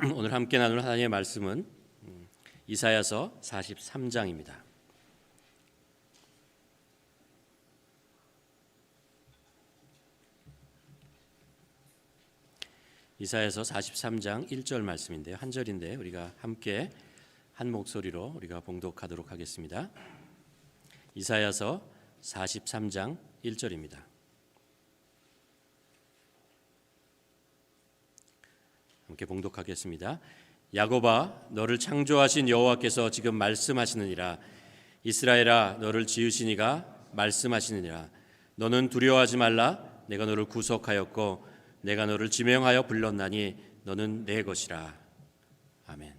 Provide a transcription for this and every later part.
오늘 함께 나눌 하나님의 말씀은 이사야서 43장입니다. 이사야서 43장 1절 말씀인데요. 한 절인데 우리가 함께 한 목소리로 우리가 봉독하도록 하겠습니다. 이사야서 43장 1절입니다. 함께 봉독하겠습니다. 야곱아, 너를 창조하신 여호와께서 지금 말씀하시느니라. 이스라엘아, 너를 지으시니가 말씀하시느니라. 너는 두려워하지 말라. 내가 너를 구속하였고 내가 너를 지명하여 불렀나니 너는 내 것이라. 아멘.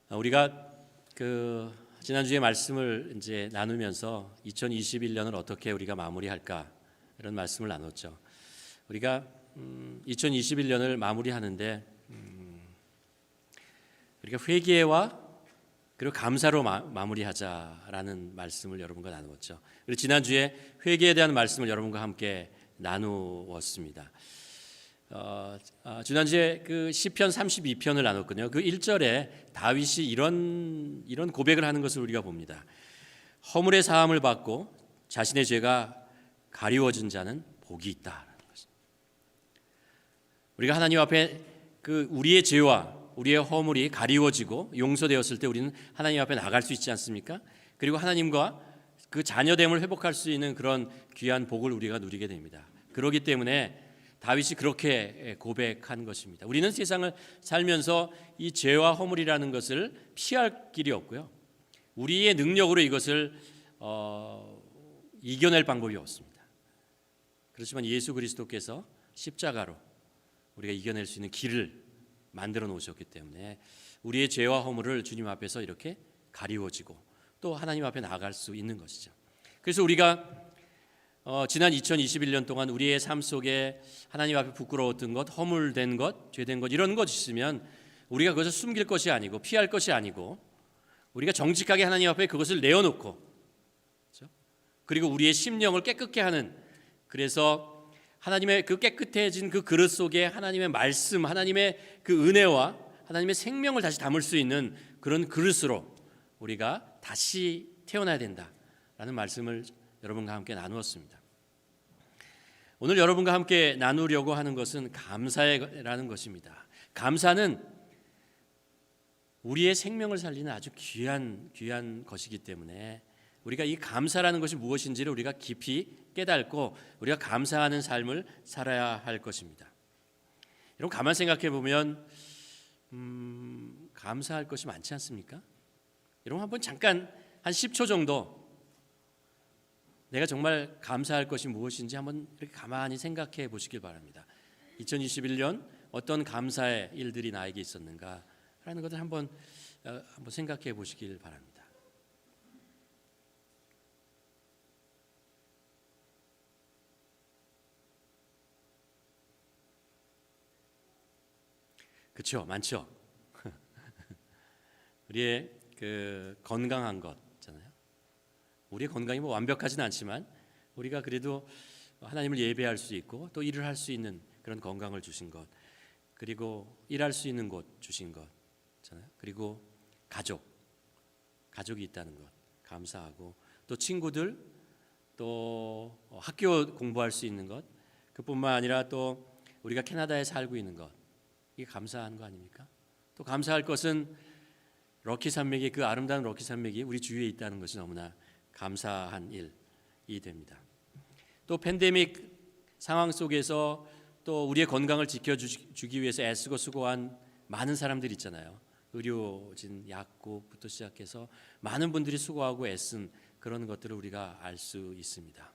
우리가 지난주에 말씀을 이제 나누면서 2021년을 어떻게 우리가 마무리할까 이런 말씀을 나눴죠. 우리가 2021년을 마무리하는데 우리가 회개와 그리고 감사로 마무리하자라는 말씀을 여러분과 나누었죠. 그리고 지난주에 회개에 대한 말씀을 여러분과 함께 나누었습니다. 지난주에 그 시편 32편을 나눴거든요. 그 1절에 다윗이 이런 고백을 하는 것을 우리가 봅니다. 허물의 사함을 받고 자신의 죄가 가리워진 자는 복이 있다. 우리가 하나님 앞에 우리의 죄와 우리의 허물이 가리워지고 용서되었을 때 우리는 하나님 앞에 나갈 수 있지 않습니까? 그리고 하나님과 그 자녀됨을 회복할 수 있는 그런 귀한 복을 우리가 누리게 됩니다. 그렇기 때문에 다윗이 그렇게 고백한 것입니다. 우리는 세상을 살면서 이 죄와 허물이라는 것을 피할 길이 없고요. 우리의 능력으로 이것을 이겨낼 방법이 없습니다. 그렇지만 예수 그리스도께서 십자가로 우리가 이겨낼 수 있는 길을 만들어 놓으셨기 때문에 우리의 죄와 허물을 주님 앞에서 이렇게 가리워지고 또 하나님 앞에 나아갈 수 있는 것이죠. 그래서 우리가 지난 2021년 동안 우리의 삶 속에 하나님 앞에 부끄러웠던 것, 허물된 것, 죄된 것 이런 것 있으면 우리가 그것을 숨길 것이 아니고 피할 것이 아니고 우리가 정직하게 하나님 앞에 그것을 내어놓고 그렇죠? 그리고 우리의 심령을 깨끗게 하는 그래서 하나님의 그 깨끗해진 그 그릇 속에 하나님의 말씀, 하나님의 그 은혜와 하나님의 생명을 다시 담을 수 있는 그런 그릇으로 우리가 다시 태어나야 된다라는 말씀을 여러분과 함께 나누었습니다. 오늘 여러분과 함께 나누려고 하는 것은 감사라는 것입니다. 감사는 우리의 생명을 살리는 아주 귀한 것이기 때문에 우리가 이 감사라는 것이 무엇인지를 우리가 깊이 깨닫고 우리가 감사하는 삶을 살아야 할 것입니다. 여러분 가만 생각해 보면 감사할 것이 많지 않습니까? 여러분 한번 잠깐 한 10초 정도 내가 정말 감사할 것이 무엇인지 한번 이렇게 가만히 생각해 보시길 바랍니다. 2021년 어떤 감사의 일들이 나에게 있었는가 하는 것을 한번 생각해 보시길 바랍니다. 그렇죠, 많죠. 우리의 건강한 것잖아요. 우리의 건강이 완벽하진 않지만 우리가 그래도 하나님을 예배할 수 있고 또 일을 할 수 있는 그런 건강을 주신 것, 그리고 일할 수 있는 곳 주신 것잖아요. 그리고 가족이 있다는 것 감사하고 또 친구들, 또 학교 공부할 수 있는 것, 그뿐만 아니라 또 우리가 캐나다에 살고 있는 것. 이게 감사한 거 아닙니까? 또 감사할 것은 럭키 산맥이 그 아름다운 럭키 산맥이 우리 주위에 있다는 것이 너무나 감사한 일이 됩니다. 또 팬데믹 상황 속에서 또 우리의 건강을 지켜주기 위해서 애쓰고 수고한 많은 사람들이 있잖아요. 의료진, 약국부터 시작해서 많은 분들이 수고하고 애쓴 그런 것들을 우리가 알 수 있습니다.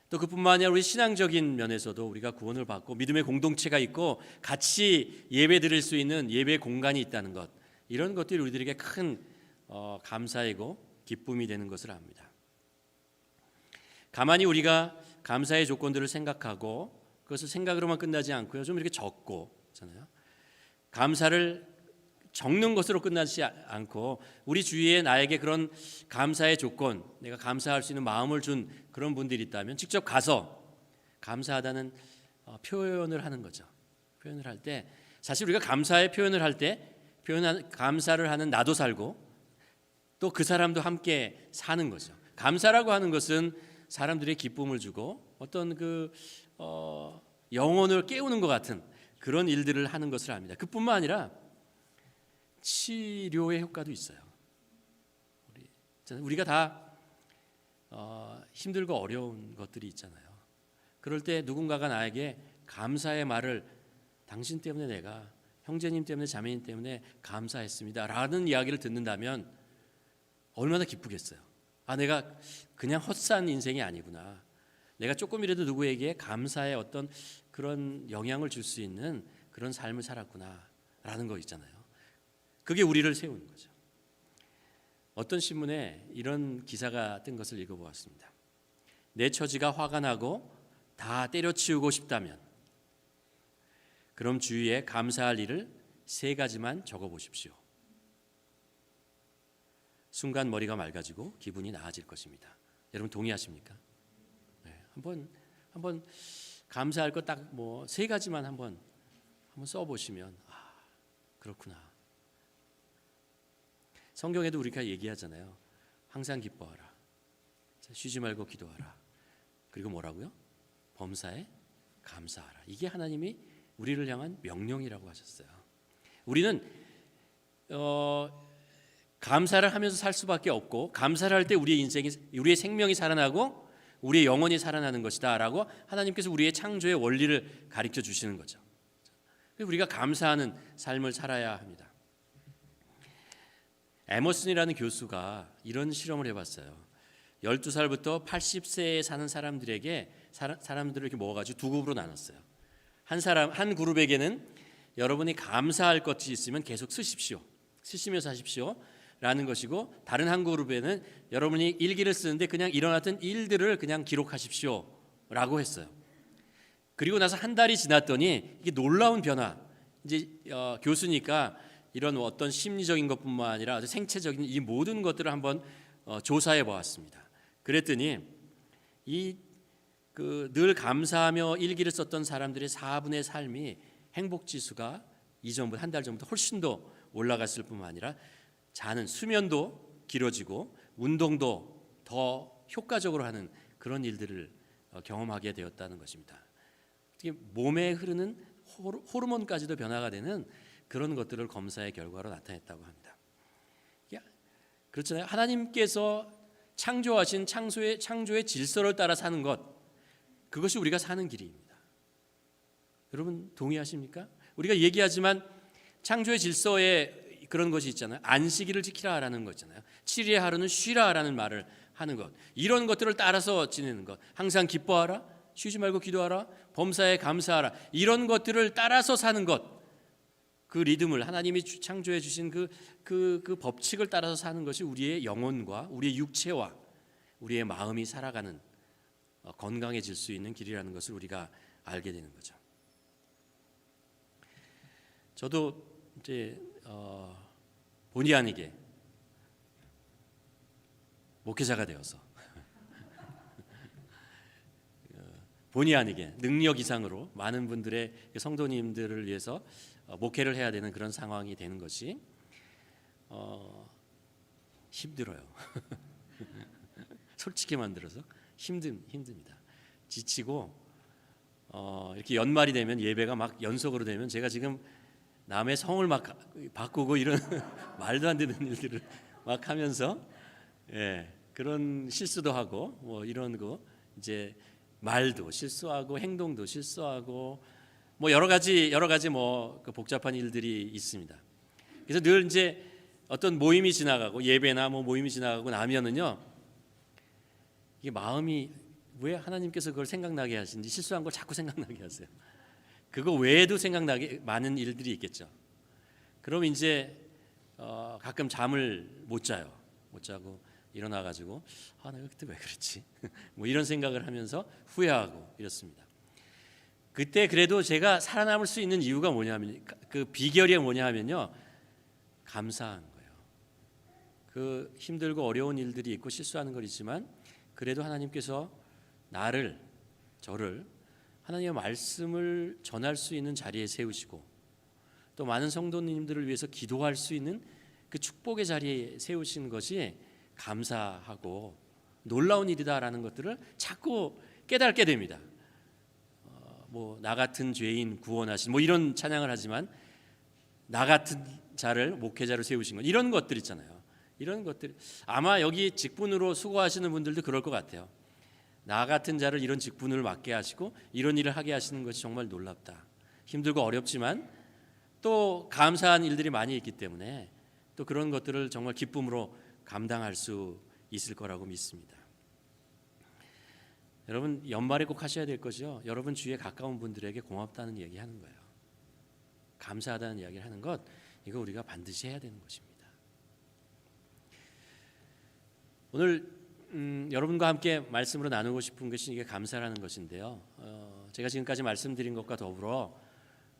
또 그뿐만 아니라 우리 신앙적인 면에서도 우리가 구원을 받고 믿음의 공동체가 있고 같이 예배 드릴 수 있는 예배 공간이 있다는 것, 이런 것들이 우리들에게 큰 감사이고 기쁨이 되는 것을 압니다. 가만히 우리가 감사의 조건들을 생각하고 그것을 생각으로만 끝나지 않고요, 좀 이렇게 적고잖아요. 감사를 적는 것으로 끝나지 않고 우리 주위에 나에게 그런 감사의 조건, 내가 감사할 수 있는 마음을 준 그런 분들이 있다면 직접 가서 감사하다는 표현을 하는 거죠. 표현을 할 때 사실 우리가 감사의 표현을 할 때 감사를 하는 나도 살고 또 그 사람도 함께 사는 거죠. 감사라고 하는 것은 사람들의 기쁨을 주고 어떤 영혼을 깨우는 것 같은 그런 일들을 하는 것을 압니다. 그뿐만 아니라 치료의 효과도 있어요. 우리가 다 힘들고 어려운 것들이 있잖아요. 그럴 때 누군가가 나에게 감사의 말을 당신 때문에 내가 형제님 때문에 자매님 때문에 감사했습니다 라는 이야기를 듣는다면 얼마나 기쁘겠어요. 내가 그냥 헛산 인생이 아니구나. 내가 조금이라도 누구에게 감사의 어떤 그런 영향을 줄 수 있는 그런 삶을 살았구나 라는 거 있잖아요. 그게 우리를 세우는 거죠. 어떤 신문에 이런 기사가 뜬 것을 읽어보았습니다. 내 처지가 화가 나고 다 때려치우고 싶다면 그럼 주위에 감사할 일을 3가지만 적어보십시오. 순간 머리가 맑아지고 기분이 나아질 것입니다. 여러분 동의하십니까? 네, 한번 감사할 것 딱 3가지만 한번 써보시면 그렇구나. 성경에도 우리가 얘기하잖아요. 항상 기뻐하라. 쉬지 말고 기도하라. 그리고 뭐라고요? 범사에 감사하라. 이게 하나님이 우리를 향한 명령이라고 하셨어요. 우리는 감사를 하면서 살 수밖에 없고 감사를 할 때 우리의 생명이 살아나고 우리의 영혼이 살아나는 것이다라고 하나님께서 우리의 창조의 원리를 가르쳐 주시는 거죠. 우리가 감사하는 삶을 살아야 합니다. 에머슨이라는 교수가 이런 실험을 해봤어요. 12살부터 80세에 사는 사람들에게 사람들을 이렇게 모아가지고 2그룹으로 나눴어요. 한 그룹에게는 여러분이 감사할 것이 있으면 계속 쓰시며 사십시오 라는 것이고, 다른 한 그룹에는 여러분이 일기를 쓰는데 그냥 일어났던 일들을 그냥 기록하십시오 라고 했어요. 그리고 나서 한 달이 지났더니 이게 놀라운 변화, 이제 교수니까 이런 어떤 심리적인 것뿐만 아니라 아주 생체적인 이 모든 것들을 한번 조사해 보았습니다. 그랬더니 늘 감사하며 일기를 썼던 사람들의 4분의 삶이 행복 지수가 이전보다 한 달 전보다 훨씬 더 올라갔을 뿐만 아니라 자는 수면도 길어지고 운동도 더 효과적으로 하는 그런 일들을 경험하게 되었다는 것입니다. 특히 몸에 흐르는 호르몬까지도 변화가 되는 그런 것들을 검사의 결과로 나타냈다고 합니다. 그렇잖아요. 하나님께서 창조하신 창조의 질서를 따라 사는 것, 그것이 우리가 사는 길입니다. 여러분 동의하십니까? 우리가 얘기하지만 창조의 질서에 그런 것이 있잖아요. 안식일을 지키라라는 거 있잖아요. 7일의 하루는 쉬라라는 말을 하는 것, 이런 것들을 따라서 지내는 것, 항상 기뻐하라, 쉬지 말고 기도하라, 범사에 감사하라, 이런 것들을 따라서 사는 것, 그 리듬을 하나님이 창조해 주신 그 법칙을 따라서 사는 것이 우리의 영혼과 우리의 육체와 우리의 마음이 살아가는 건강해질 수 있는 길이라는 것을 우리가 알게 되는 거죠. 저도 이제 본의 아니게 목회자가 되어서 본의 아니게 능력 이상으로 많은 분들의 성도님들을 위해서 목회를 해야 되는 그런 상황이 되는 것이 힘들어요. 솔직히 만들어서 힘듭니다. 지치고 이렇게 연말이 되면 예배가 막 연속으로 되면 제가 지금 남의 성을 막 바꾸고 이런 말도 안 되는 일들을 막 하면서 그런 실수도 하고 뭐 이런 거 이제 말도 실수하고 행동도 실수하고 뭐 여러 가지 뭐 그 복잡한 일들이 있습니다. 그래서 늘 이제 어떤 모임이 지나가고 예배나 뭐 모임이 지나가고 나면은요, 이게 마음이 왜 하나님께서 그걸 생각나게 하시는지, 실수한 걸 자꾸 생각나게 하세요. 그거 외에도 생각나게 많은 일들이 있겠죠. 그럼 이제 가끔 잠을 못 자고 일어나가지고 내가 그때 왜 그랬지? 뭐 이런 생각을 하면서 후회하고 이렇습니다. 그때 그래도 제가 살아남을 수 있는 이유가 뭐냐면, 그 비결이 뭐냐면요, 감사한 거예요. 그 힘들고 어려운 일들이 있고 실수하는 걸 있지만 그래도 하나님께서 저를 하나님의 말씀을 전할 수 있는 자리에 세우시고 또 많은 성도님들을 위해서 기도할 수 있는 그 축복의 자리에 세우신 것이 감사하고 놀라운 일이다라는 것들을 자꾸 깨닫게 됩니다. 나 같은 죄인 구원하신 이런 찬양을 하지만 나 같은 자를 목회자로 세우신 것, 이런 것들 있잖아요. 이런 것들 아마 여기 직분으로 수고하시는 분들도 그럴 것 같아요. 나 같은 자를 이런 직분을 맡게 하시고 이런 일을 하게 하시는 것이 정말 놀랍다. 힘들고 어렵지만 또 감사한 일들이 많이 있기 때문에 또 그런 것들을 정말 기쁨으로 감당할 수 있을 거라고 믿습니다. 여러분 연말에 꼭 하셔야 될 것이요, 여러분 주위에 가까운 분들에게 고맙다는 얘기하는 거예요. 감사하다는 이야기를 하는 것, 이거 우리가 반드시 해야 되는 것입니다. 오늘 여러분과 함께 말씀으로 나누고 싶은 것이 이게 감사라는 것인데요. 제가 지금까지 말씀드린 것과 더불어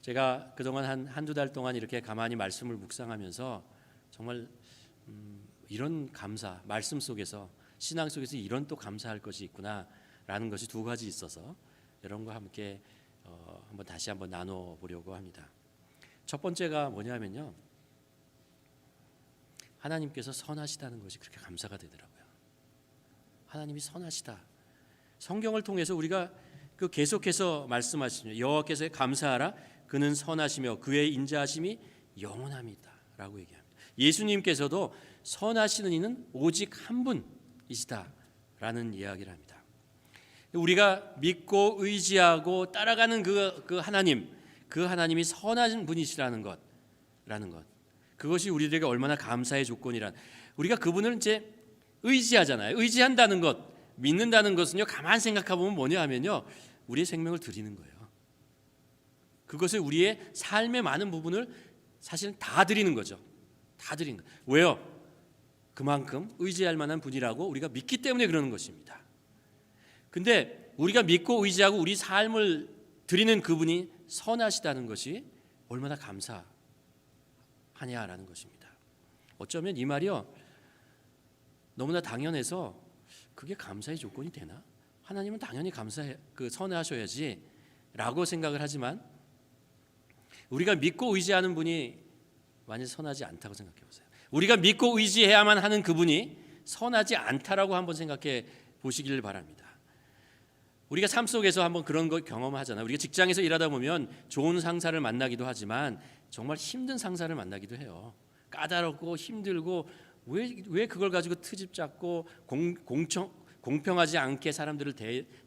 제가 그동안 한두 달 동안 이렇게 가만히 말씀을 묵상하면서 정말 이런 감사, 말씀 속에서, 신앙 속에서 이런 또 감사할 것이 있구나라는 것이 두 가지 있어서 여러분과 함께 다시 한번 나눠보려고 합니다. 첫 번째가 뭐냐면요, 하나님께서 선하시다는 것이 그렇게 감사가 되더라고요. 하나님이 선하시다. 성경을 통해서 우리가 계속해서 말씀하시죠. 여호와께서 감사하라. 그는 선하시며 그의 인자하심이 영원합니다. 라고 얘기합니다. 예수님께서도 선하시는 이는 오직 한 분이시다. 라는 이야기를 합니다. 우리가 믿고 의지하고 따라가는 그 하나님, 그 하나님이 선한 분이시라는 것, 그것이 우리들에게 얼마나 감사의 조건이란, 우리가 그분을 이제 의지하잖아요. 의지한다는 것, 믿는다는 것은요, 가만 생각해 보면 뭐냐 하면요, 우리의 생명을 드리는 거예요. 그것을 우리의 삶의 많은 부분을 사실은 다 드리는 거죠. 다 드리는 거예요. 왜요? 그만큼 의지할 만한 분이라고 우리가 믿기 때문에 그러는 것입니다. 근데 우리가 믿고 의지하고 우리 삶을 드리는 그분이 선하시다는 것이 얼마나 감사하냐라는 것입니다. 어쩌면 이 말이요, 너무나 당연해서 그게 감사의 조건이 되나? 하나님은 당연히 선하셔야지 라고 생각을 하지만 우리가 믿고 의지하는 분이 만약 선하지 않다고 생각해 보세요. 우리가 믿고 의지해야만 하는 그분이 선하지 않다라고 한번 생각해 보시기를 바랍니다. 우리가 삶 속에서 한번 그런 거 경험하잖아요. 우리가 직장에서 일하다 보면 좋은 상사를 만나기도 하지만 정말 힘든 상사를 만나기도 해요. 까다롭고 힘들고 왜 그걸 가지고 트집 잡고 공평하지 않게 사람들을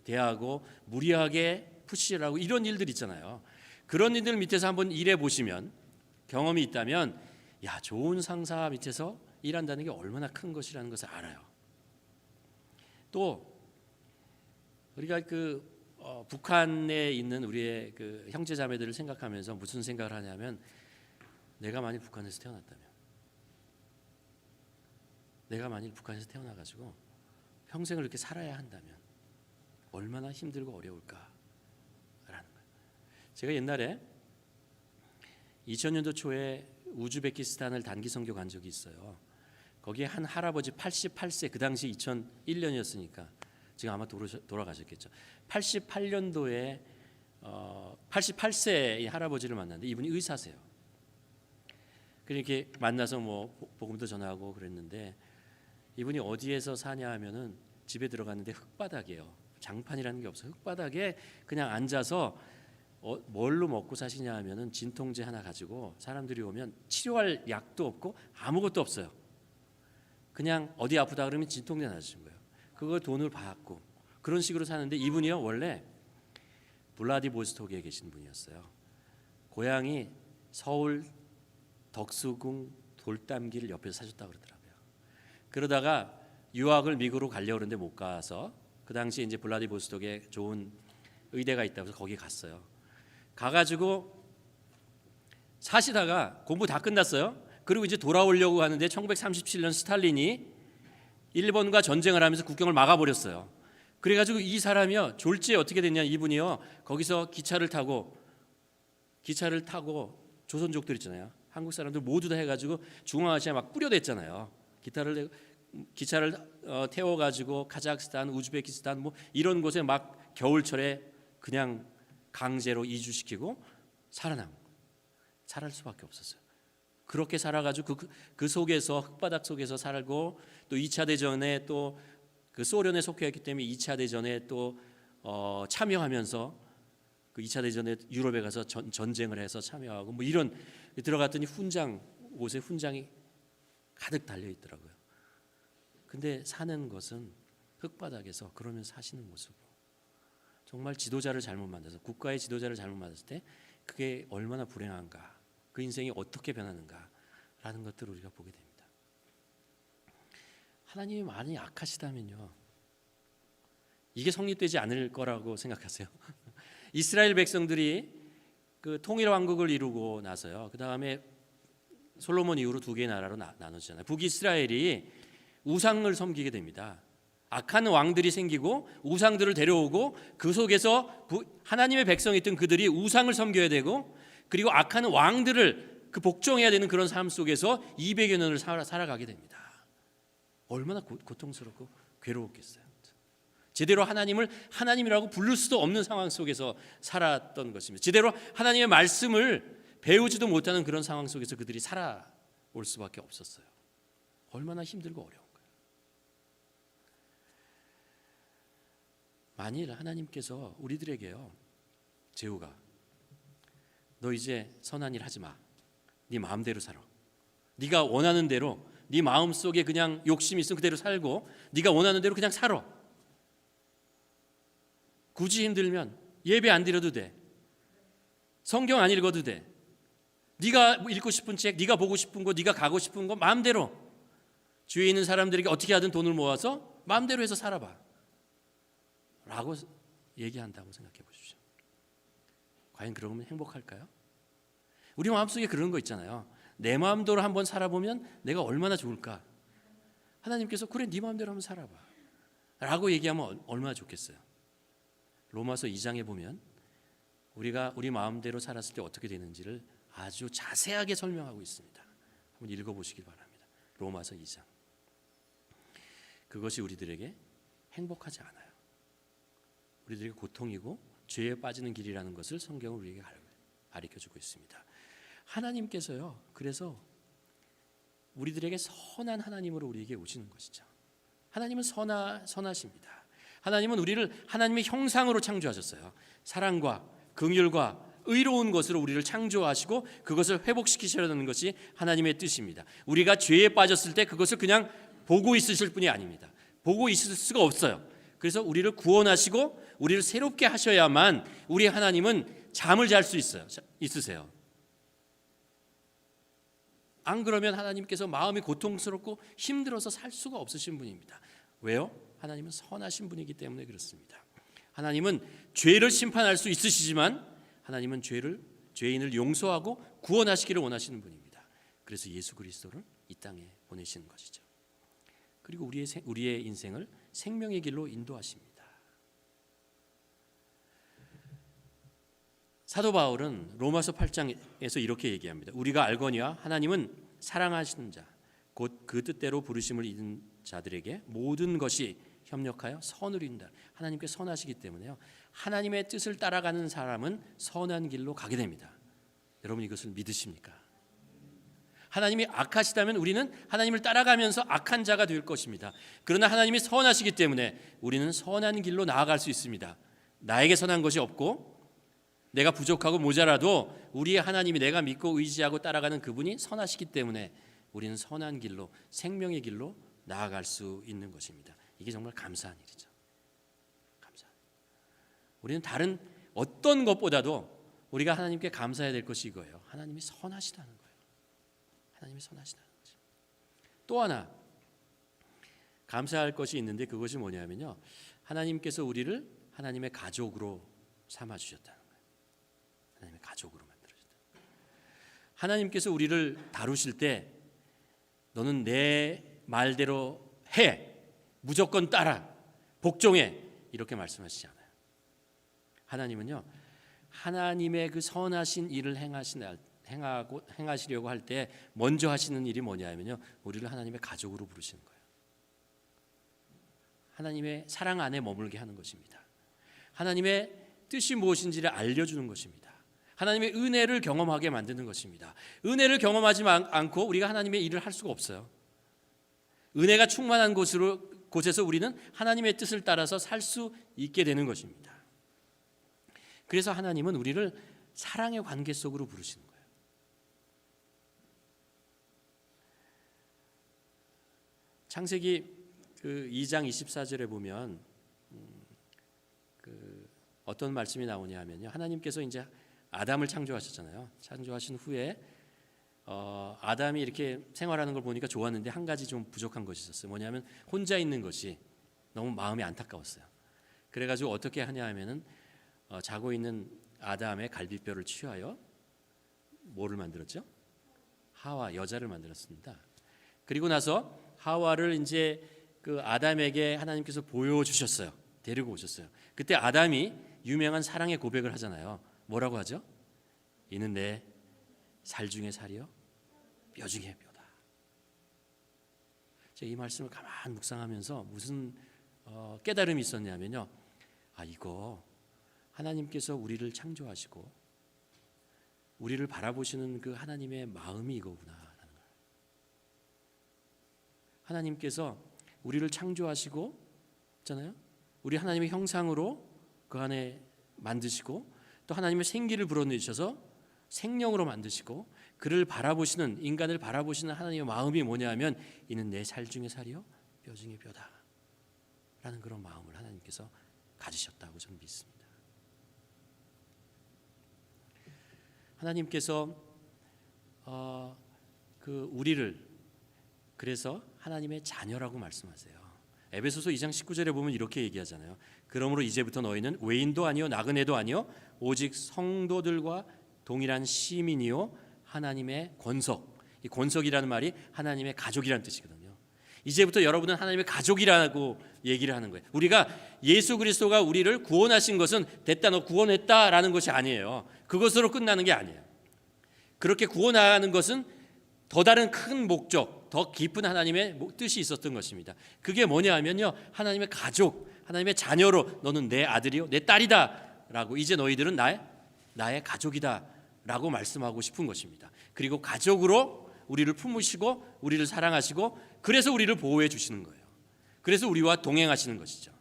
대하고 무리하게 푸시를 하고 이런 일들 있잖아요. 그런 일들 밑에서 한번 일해 보시면, 경험이 있다면, 야, 좋은 상사 밑에서 일한다는 게 얼마나 큰 것이라는 것을 알아요. 또 우리가 북한에 있는 우리의 형제 자매들을 생각하면서 무슨 생각을 하냐면, 내가 만일 북한에서 태어나가지고 평생을 이렇게 살아야 한다면 얼마나 힘들고 어려울까라는 거예요. 제가 옛날에 2000년도 초에 우즈베키스탄을 단기 선교 간 적이 있어요. 거기에 한 할아버지 88세, 그 당시 2001년이었으니까 지금 아마 돌아가셨겠죠. 88년도에 88세의 할아버지를 만났는데 이분이 의사세요. 그렇게 만나서 복음도 전하고 그랬는데, 이분이 어디에서 사냐 하면은 집에 들어갔는데 흙바닥이에요. 장판이라는 게 없어요. 흙바닥에 그냥 앉아서 뭘로 먹고 사시냐 하면은 진통제 하나 가지고 사람들이 오면 치료할 약도 없고 아무것도 없어요. 그냥 어디 아프다 그러면 진통제 하나 주신 거예요. 그걸 돈을 받고 그런 식으로 사는데, 이분이요 원래 블라디보스토크에 계신 분이었어요. 고향이 서울 덕수궁 돌담길 옆에서 사셨다고 그러더라고요. 그러다가 유학을 미국으로 가려고 그러는데 못 가서, 그 당시 이제 블라디보스토크에 좋은 의대가 있다고 해서 거기 갔어요. 가가지고 사시다가 공부 다 끝났어요. 그리고 이제 돌아오려고 하는데 1937년 스탈린이 일본과 전쟁을 하면서 국경을 막아버렸어요. 그래가지고 이 사람이요 졸지에 어떻게 됐냐, 이분이요 거기서 기차를 타고 조선족들 있잖아요, 한국 사람들 모두 다 해가지고 중앙아시아 막 뿌려댔잖아요. 기차를 태워가지고 카자흐스탄, 우즈베키스탄 이런 곳에 막 겨울철에 그냥 강제로 이주시키고 살아남은 거예요. 살아갈 수밖에 없었어요. 그렇게 살아가지고 그 속에서 흙바닥 속에서 살고 또 2차 대전에 또 그 소련에 속해있기 때문에 2차 대전에 또 참여하면서 그 2차 대전에 유럽에 가서 전쟁을 해서 참여하고 뭐 이런 들어갔더니 옷에 훈장이 가득 달려 있더라고요. 근데 사는 것은 흙바닥에서 그러면서 사시는 모습으로 정말 지도자를 잘못 만나서 국가의 지도자를 잘못 만났을 때 그게 얼마나 불행한가, 그 인생이 어떻게 변하는가라는 것들을 우리가 보게 됩니다. 하나님이 많이 악하시다면요, 이게 성립되지 않을 거라고 생각하세요? 이스라엘 백성들이 그 통일 왕국을 이루고 나서요, 그 다음에 솔로몬 이후로 두 개의 나라로 나눠지잖아요. 북이스라엘이 우상을 섬기게 됩니다. 악한 왕들이 생기고 우상들을 데려오고 그 속에서 하나님의 백성이 있던 그들이 우상을 섬겨야 되고 그리고 악한 왕들을 그 복종해야 되는 그런 삶 속에서 200여 년을 살아가게 됩니다. 얼마나 고통스럽고 괴로웠겠어요. 제대로 하나님을 하나님이라고 부를 수도 없는 상황 속에서 살았던 것입니다. 제대로 하나님의 말씀을 배우지도 못하는 그런 상황 속에서 그들이 살아올 수밖에 없었어요. 얼마나 힘들고 어려운 거예요. 만일 하나님께서 우리들에게요, 재우가 너 이제 선한 일 하지 마, 네 마음대로 살아, 네가 원하는 대로 네 마음속에 그냥 욕심이 있으면 그대로 살고 네가 원하는 대로 그냥 살아, 굳이 힘들면 예배 안 드려도 돼, 성경 안 읽어도 돼, 네가 읽고 싶은 책, 네가 보고 싶은 거, 네가 가고 싶은 거 마음대로, 주위에 있는 사람들에게 어떻게 하든 돈을 모아서 마음대로 해서 살아봐 라고 얘기한다고 생각해 보십시오. 과연 그러면 행복할까요? 우리 마음속에 그런 거 있잖아요. 내 마음대로 한번 살아보면 내가 얼마나 좋을까. 하나님께서 그래 네 마음대로 한번 살아봐 라고 얘기하면 얼마나 좋겠어요. 로마서 2장에 보면 우리가 우리 마음대로 살았을 때 어떻게 되는지를 아주 자세하게 설명하고 있습니다. 한번 읽어보시길 바랍니다. 로마서 2장. 그것이 우리들에게 행복하지 않아요. 우리들에게 고통이고 죄에 빠지는 길이라는 것을 성경은 우리에게 가르쳐주고 있습니다. 하나님께서요, 그래서 우리들에게 선한 하나님으로 우리에게 오시는 것이죠. 하나님은 선하십니다. 하나님은 우리를 하나님의 형상으로 창조하셨어요. 사랑과 긍휼과 의로운 것으로 우리를 창조하시고 그것을 회복시키시려는 것이 하나님의 뜻입니다. 우리가 죄에 빠졌을 때 그것을 그냥 보고 있으실 분이 아닙니다. 보고 있을 수가 없어요. 그래서 우리를 구원하시고 우리를 새롭게 하셔야만 우리 하나님은 잠을 잘 수 있으세요. 안 그러면 하나님께서 마음이 고통스럽고 힘들어서 살 수가 없으신 분입니다. 왜요? 하나님은 선하신 분이기 때문에 그렇습니다. 하나님은 죄를 심판할 수 있으시지만 하나님은 죄인을 용서하고 구원하시기를 원하시는 분입니다. 그래서 예수 그리스도를 이 땅에 보내시는 것이죠. 그리고 우리의 인생을 생명의 길로 인도하십니다. 사도 바울은 로마서 8장에서 이렇게 얘기합니다. 우리가 알거니와 하나님은 사랑하시는 자, 곧 그 뜻대로 부르심을 입은 자들에게 모든 것이 협력하여 선을 이룬다. 하나님께 선하시기 때문에요, 하나님의 뜻을 따라가는 사람은 선한 길로 가게 됩니다. 여러분 이것을 믿으십니까? 하나님이 악하시다면 우리는 하나님을 따라가면서 악한 자가 될 것입니다. 그러나 하나님이 선하시기 때문에 우리는 선한 길로 나아갈 수 있습니다. 나에게 선한 것이 없고 내가 부족하고 모자라도 우리의 하나님이 내가 믿고 의지하고 따라가는 그분이 선하시기 때문에 우리는 선한 길로, 생명의 길로 나아갈 수 있는 것입니다. 이게 정말 감사한 일이죠. 감사한. 우리는 다른 어떤 것보다도 우리가 하나님께 감사해야 될 것이 이거예요. 하나님이 선하시다는 거예요. 하나님이 선하시다는 거죠. 또 하나 감사할 것이 있는데 그것이 뭐냐면요, 하나님께서 우리를 하나님의 가족으로 삼아주셨다는 거예요. 하나님의 가족으로 만들어주셨다. 하나님께서 우리를 다루실 때 너는 내 말대로 해, 무조건 따라, 복종해 이렇게 말씀하시지 않아요. 하나님은요, 하나님의 그 선하신 일을 행하시려고 할 때 먼저 하시는 일이 뭐냐면요, 우리를 하나님의 가족으로 부르시는 거예요. 하나님의 사랑 안에 머물게 하는 것입니다. 하나님의 뜻이 무엇인지를 알려주는 것입니다. 하나님의 은혜를 경험하게 만드는 것입니다. 은혜를 경험하지 않고 우리가 하나님의 일을 할 수가 없어요. 은혜가 충만한 곳에서 우리는 하나님의 뜻을 따라서 살 수 있게 되는 것입니다. 그래서 하나님은 우리를 사랑의 관계 속으로 부르시는 거예요. 창세기 2장 24절에 보면 어떤 말씀이 나오냐 하면요, 하나님께서 이제 아담을 창조하셨잖아요. 창조하신 후에 아담이 이렇게 생활하는 걸 보니까 좋았는데 한 가지 좀 부족한 것이 있었어요. 뭐냐면 혼자 있는 것이 너무 마음이 안타까웠어요. 그래가지고 어떻게 하냐 하면은 자고 있는 아담의 갈비뼈를 취하여 뭐를 만들었죠? 하와, 여자를 만들었습니다. 그리고 나서 하와를 이제 그 아담에게 하나님께서 보여주셨어요. 데리고 오셨어요. 그때 아담이 유명한 사랑의 고백을 하잖아요. 뭐라고 하죠? 이는 내 살 중에 살이요 뼈 중에 뼈다. 제가 이 말씀을 가만 묵상하면서 무슨 깨달음이 있었냐면요, 이거 하나님께서 우리를 창조하시고 우리를 바라보시는 그 하나님의 마음이 이거구나라는 걸. 하나님께서 우리를 창조하시고 있잖아요. 우리 하나님의 형상으로 그 안에 만드시고 또 하나님의 생기를 불어넣으셔서 생명으로 만드시고 그를 바라보시는, 인간을 바라보시는 하나님의 마음이 뭐냐 하면 이는 내 살 중에 살이요 뼈 중에 뼈다 라는 그런 마음을 하나님께서 가지셨다고 저는 믿습니다. 하나님께서 우리를 그래서 하나님의 자녀라고 말씀하세요. 에베소서 2장 19절에 보면 이렇게 얘기하잖아요. 그러므로 이제부터 너희는 외인도 아니요 나그네도 아니요 오직 성도들과 동일한 시민이요 하나님의 권석. 이 권석이라는 말이 하나님의 가족이라는 뜻이거든요. 이제부터 여러분은 하나님의 가족이라고 얘기를 하는 거예요. 우리가 예수 그리스도가 우리를 구원하신 것은 됐다, 너 구원했다라는 것이 아니에요. 그것으로 끝나는 게 아니에요. 그렇게 구원하는 것은 더 다른 큰 목적, 더 깊은 하나님의 뜻이 있었던 것입니다. 그게 뭐냐 하면요, 하나님의 가족, 하나님의 자녀로 너는 내 아들이요 내 딸이다 라고, 이제 너희들은 나의 가족이다 라고 말씀하고 싶은 것입니다. 그리고 가족으로 우리를 품으시고 우리를 사랑하시고 그래서 우리를 보호해 주시는 거예요. 그래서 우리와 동행하시는 것이죠.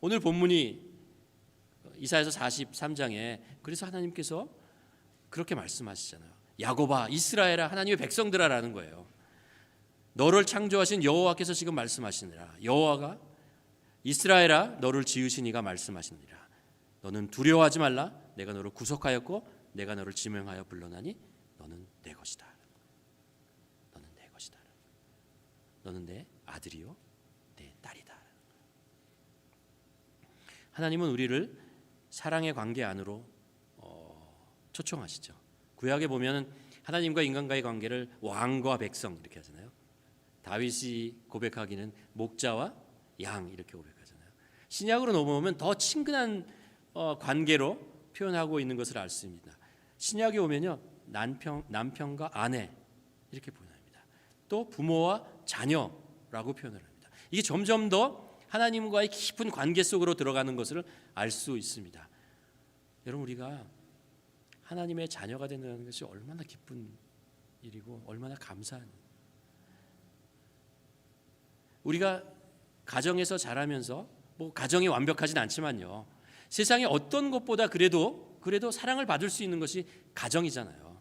오늘 본문이 이사야서 43장에 그래서 하나님께서 그렇게 말씀하시잖아요. 야곱아, 이스라엘아, 하나님의 백성들아라는 거예요. 너를 창조하신 여호와께서 지금 말씀하시느라. 여호와가 이스라엘아, 너를 지으신 이가 말씀하시느니라. 너는 두려워하지 말라. 내가 너를 구속하였고 내가 너를 지명하여 불러나니 너는 내 것이다. 너는 내 것이다. 너는 내 아들이요 내 딸이다. 하나님은 우리를 사랑의 관계 안으로 초청하시죠. 구약에 보면 하나님과 인간과의 관계를 왕과 백성 이렇게 하잖아요. 다윗이 고백하기는 목자와 양 이렇게 고백하잖아요. 신약으로 넘어오면 더 친근한 관계로 표현하고 있는 것을 알 수 있습니다. 신약에 오면요, 남편과 아내 이렇게 표현합니다. 또 부모와 자녀라고 표현을 합니다. 이게 점점 더 하나님과의 깊은 관계 속으로 들어가는 것을 알 수 있습니다. 여러분, 우리가 하나님의 자녀가 된다는 것이 얼마나 기쁜 일이고 얼마나 감사한 일이에요. 우리가 가정에서 자라면서 가정이 완벽하진 않지만요, 세상에 어떤 것보다 그래도 사랑을 받을 수 있는 것이 가정이잖아요.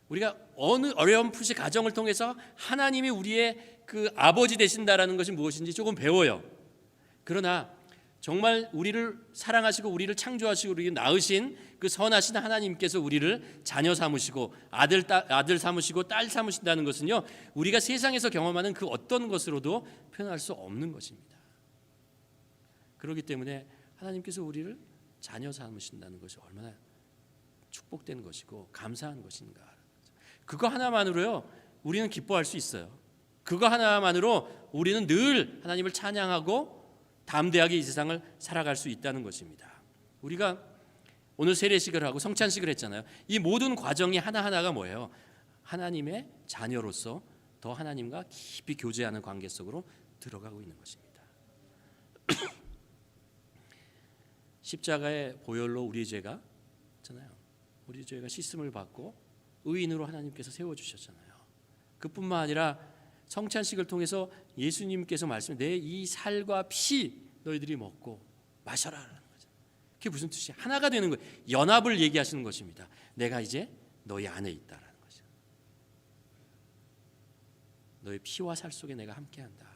우리가 어느 어렴풋이 가정을 통해서 하나님이 우리의 그 아버지 되신다라는 것이 무엇인지 조금 배워요. 그러나 정말 우리를 사랑하시고 우리를 창조하시고 우리를 낳으신 그 선하신 하나님께서 우리를 자녀 삼으시고 아들 삼으시고 딸 삼으신다는 것은요, 우리가 세상에서 경험하는 그 어떤 것으로도 표현할 수 없는 것입니다. 그렇기 때문에 하나님께서 우리를 자녀 삼으신다는 것이 얼마나 축복된 것이고 감사한 것인가. 그거 하나만으로요 우리는 기뻐할 수 있어요. 그거 하나만으로 우리는 늘 하나님을 찬양하고 담대하게 이 세상을 살아갈 수 있다는 것입니다. 우리가 오늘 세례식을 하고 성찬식을 했잖아요. 이 모든 과정이 하나하나가 뭐예요? 하나님의 자녀로서 더 하나님과 깊이 교제하는 관계 속으로 들어가고 있는 것입니다. 십자가의 보혈로 우리 죄가 받았잖아요. 우리 죄가 씻음을 받고 의인으로 하나님께서 세워주셨잖아요. 그뿐만 아니라 성찬식을 통해서 예수님께서 말씀, 내 이 살과 피 너희들이 먹고 마셔라 라는 거죠. 그게 무슨 뜻이야? 하나가 되는 거예요. 연합을 얘기하시는 것입니다. 내가 이제 너희 안에 있다라는 거죠. 너희 피와 살 속에 내가 함께한다.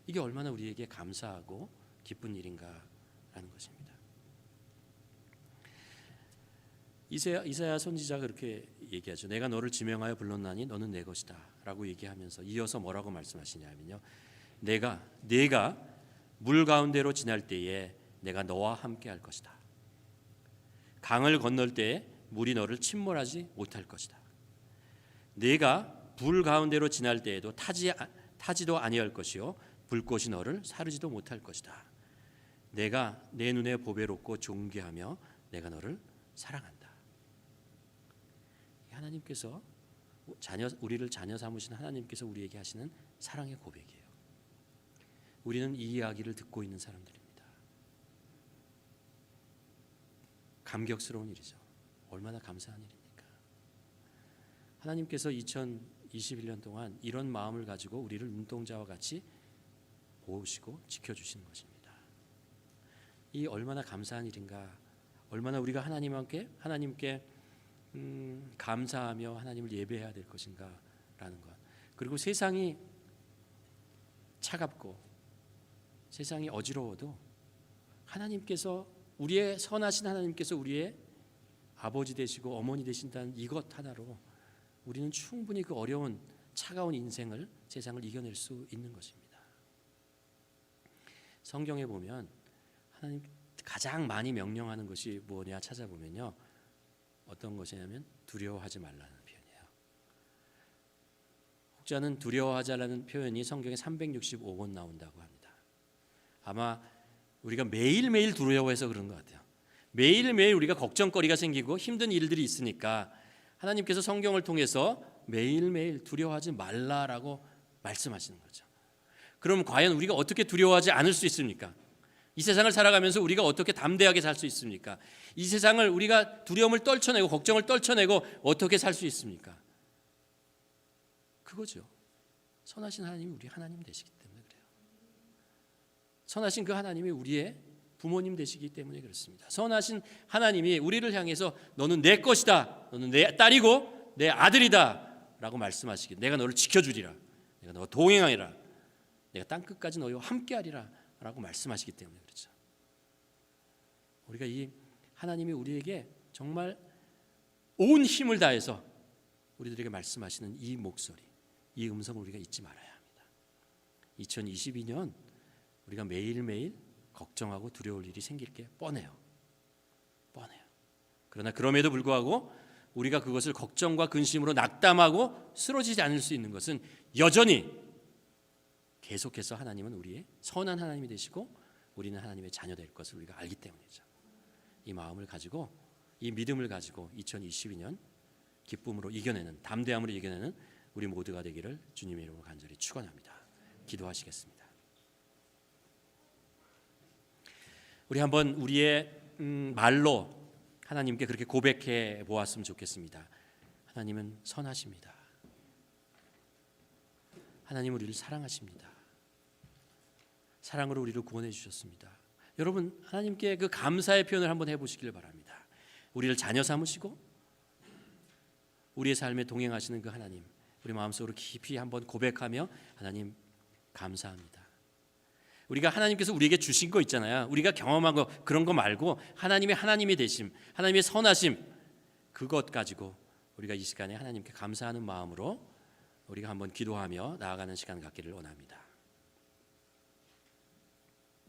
이게 얼마나 우리에게 감사하고 기쁜 일인가라는 것입니다. 이사야 선지자가 그렇게 얘기하죠. 내가 너를 지명하여 불렀나니 너는 내 것이다 라고 얘기하면서 이어서 뭐라고 말씀하시냐면요, 내가 물 가운데로 지날 때에 내가 너와 함께 할 것이다. 강을 건널 때에 물이 너를 침몰하지 못할 것이다. 내가 불 가운데로 지날 때에도 타지도 아니할 것이요 불꽃이 너를 사르지도 못할 것이다. 내가 내 눈에 보배롭고 존귀하며 내가 너를 사랑한다. 하나님께서 우리를 자녀 삼으신 하나님께서 우리에게 하시는 사랑의 고백이에요. 우리는 이 이야기를 듣고 있는 사람들입니다. 감격스러운 일이죠. 얼마나 감사한 일입니까? 하나님께서 2021년 동안 이런 마음을 가지고 우리를 눈동자와 같이 보시고 지켜주시는 것입니다. 이 얼마나 감사한 일인가, 얼마나 우리가 하나님께 감사하며 하나님을 예배해야 될 것인가라는 것. 그리고 세상이 차갑고 세상이 어지러워도 하나님께서, 우리의 선하신 하나님께서 우리의 아버지 되시고 어머니 되신다는 이것 하나로 우리는 충분히 그 어려운 차가운 인생을, 세상을 이겨낼 수 있는 것입니다. 성경에 보면 하나님 가장 많이 명령하는 것이 뭐냐 찾아보면요, 어떤 것이냐면 두려워하지 말라는 표현이에요. 혹자는 두려워하자라는 표현이 성경에 365번 나온다고 합니다. 아마 우리가 매일매일 두려워해서 그런 것 같아요. 매일매일 우리가 걱정거리가 생기고 힘든 일들이 있으니까 하나님께서 성경을 통해서 매일매일 두려워하지 말라라고 말씀하시는 거죠. 그럼 과연 우리가 어떻게 두려워하지 않을 수 있습니까? 이 세상을 살아가면서 우리가 어떻게 담대하게 살 수 있습니까? 이 세상을 우리가 두려움을 떨쳐내고 걱정을 떨쳐내고 어떻게 살 수 있습니까? 그거죠. 선하신 하나님이 우리 하나님 되시기 때문에 그래요. 선하신 그 하나님이 우리의 부모님 되시기 때문에 그렇습니다. 선하신 하나님이 우리를 향해서 너는 내 것이다, 너는 내 딸이고 내 아들이다 라고 말씀하시기, 내가 너를 지켜주리라, 내가 너와 동행하리라, 내가 땅끝까지 너희와 함께하리라 라고 말씀하시기 때문에 그렇죠. 우리가 이 하나님이 우리에게 정말 온 힘을 다해서 우리들에게 말씀하시는 이 목소리, 이 음성을 우리가 잊지 말아야 합니다. 2022년 우리가 매일매일 걱정하고 두려울 일이 생길 게 뻔해요. 그러나 그럼에도 불구하고 우리가 그것을 걱정과 근심으로 낙담하고 쓰러지지 않을 수 있는 것은 여전히 계속해서 하나님은 우리의 선한 하나님이 되시고 우리는 하나님의 자녀 될 것을 우리가 알기 때문이죠. 이 마음을 가지고, 이 믿음을 가지고 2022년 기쁨으로 이겨내는, 담대함으로 이겨내는 우리 모두가 되기를 주님의 이름으로 간절히 축원합니다. 기도하시겠습니다. 우리 한번 우리의 말로 하나님께 그렇게 고백해 보았으면 좋겠습니다. 하나님은 선하십니다. 하나님 우리를 사랑하십니다. 사랑으로 우리를 구원해 주셨습니다. 여러분, 하나님께 그 감사의 표현을 한번 해보시길 바랍니다. 우리를 자녀 삼으시고 우리의 삶에 동행하시는 그 하나님, 우리 마음속으로 깊이 한번 고백하며, 하나님 감사합니다. 우리가 하나님께서 우리에게 주신 거 있잖아요. 우리가 경험한 거, 그런 거 말고 하나님의 하나님이 되심, 하나님의 선하심, 그것 가지고 우리가 이 시간에 하나님께 감사하는 마음으로 우리가 한번 기도하며 나아가는 시간 갖기를 원합니다.